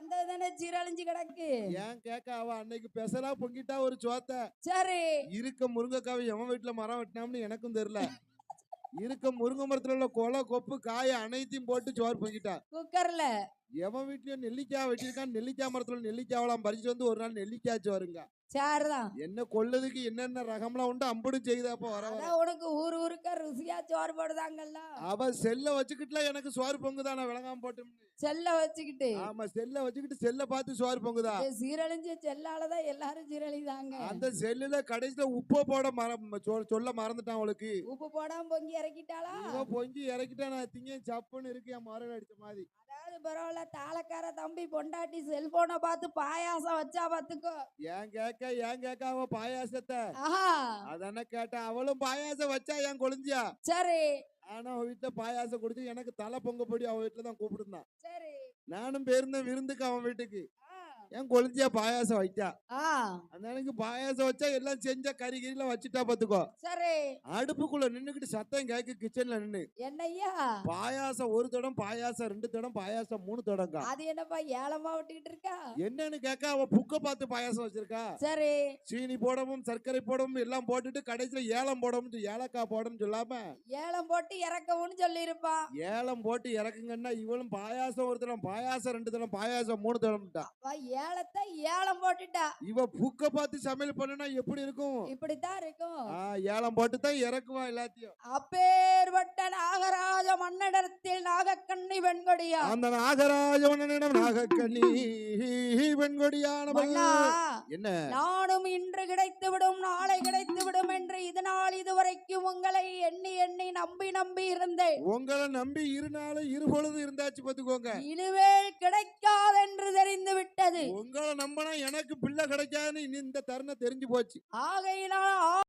வந்ததுதானே சீரழிஞ்சு கிடக்கு. ஏன் கேட்க அவ அன்னைக்கு பெசலா பொங்கிட்டா ஒரு சோத்த. சரி. இருக்க முருங்கைக்காவை எவன் வீட்டுல மரம் வெட்டினாம்னு எனக்கும் தெரியல. இருக்க முருங்கை மரத்துல உள்ள கொலை கொப்பு காய அனைத்தையும் போட்டு சோறு பொங்கிட்டா. குக்கர்ல எவன் வீட்லயும் நெல்லிக்காய் வெட்டிருக்கான். நெல்லிக்காய் மரத்துல நெல்லிக்காவெல்லாம் பறிச்சுட்டு வந்து ஒரு நாள் நெல்லிக்காய் சோறுங்க. சரிதான். என்ன கொள்ளதுக்கு என்னென்ன ரகம்லாம் உண்டு அம்புடு செய்தாப்ப வர வர. அதான் உனக்கு ஊருக்க ருசியா சோறு போடுதாங்கல்ல. அவ செல்ல வச்சுக்கிட்டுல எனக்கு சோறு பொங்குதா நான் விளங்காம போட்டு. செல்ல வச்சுக்கிட்டு. ஆமா செல்ல வச்சுக்கிட்டு செல்ல பார்த்து சோறு பொங்குதா. சீரழிஞ்ச செல்லாலதான் எல்லாரும் சீரழிதாங்க. அந்த செல்லுல கடைசியில உப்பு போட சொல்ல மறந்துட்டான் அவளுக்கு. உப்பு போடாம பொங்கி இறக்கிட்டாளா? இவ பொங்கி இறக்கிட்டா நான் திங்க சப்புன்னு இருக்கு என் மரம் அடிச்ச மாதிரி. அதாவது பரவாயில்ல, தாளக்கார தம்பி பொண்டாட்டி செல்போனை பார்த்து பாயாசம் வச்சா பாத்துக்கோ. ஏன் கேட்க அவ பாயாசத்தை. ஆஹா. அதான கேட்டா அவளும் பாயாசம் வச்சா என் கொழுந்தியா. சரி. ஆனா அவ வீட்டுல பாயாசம் குடிச்சு எனக்கு தலை பொங்க பொடி அவ வீட்டுல தான் கூப்பிடுந்தான். சரி. நானும் போயிருந்தேன் விருந்துக்கு அவன் வீட்டுக்கு. ஆ. என் கொழுந்தியா பாயாசம் வைக்கா. ஆ. அந்த எனக்கு பாயாசம் வச்சா எல்லாம் செஞ்சா கறி கறிலாம் வச்சுட்டா பாத்துக்கோ. சரி. அடுப்புக்குள்ள நின்னுக்கிட்டு சத்தம் கேக்கு கிச்சன்ல நின்னு. என்னய்யா? பாயாசம் ஒரு தடம், பாயாசம் 2 தடம், பாயாசம் 3 தடங்க. அது என்னப்பா ஏலமா விட்டுக்கிட்டு இருக்கா? என்னன்னு கேட்க அவ புக்க பார்த்து பாயாசம் வச்சிருக்கா. சரி. சீனி போடவும் சர்க்கரை போடவும் எல்லாம் போட்டுட்டு கடைசியில ஏலம் போடவும் ஏலக்காய் போடணும் சொல்லாம ஏலம் போட்டு இறக்கவும் சொல்லிருப்பா. ஏலம் போட்டு இறக்குங்கன்னா இவளும் பாயாசம் ஒரு தடம், பாயாசம் 2 தடம், பாயாசம் 3 தடம்ட்டா. ஏலத்தை ஏலம் போட்டுட்டா. இவ புக்க பார்த்து சமையல் பண்ணுனா எப்படி இருக்கும்? இப்படித்தான் இருக்கும். ஏலம் போட்டு தான் இறக்குவா எல்லாத்தையும். அப்பேர்பட்ட நாகராஜ மன்னடத்தில் நாகக்கண்ணி வெண்கொடியா. அந்த நாகராஜ மன்னனிடம் நாகக்கண்ணி வெண்கொடியானவள். என்ன? நானும் இன்று கிடைத்து விடும் நாளை கிடைத்து விடும் என்று இதனால் இதுவரைக்கும் உங்களை எண்ணி எண்ணி நம்பி நம்பி இருந்தேன். உங்களை நம்பி 2 நாள் 2 பொழுது இருந்தாச்சு பாத்துக்கோங்க. இனிமேல் கிடைக்காதென்று தெரிந்து விட்டது. உங்களை நம்பினா எனக்கு பிள்ளை கிடைக்காதுன்னு இந்த தருணம் தெரிஞ்சு போச்சு. ஆகையினால்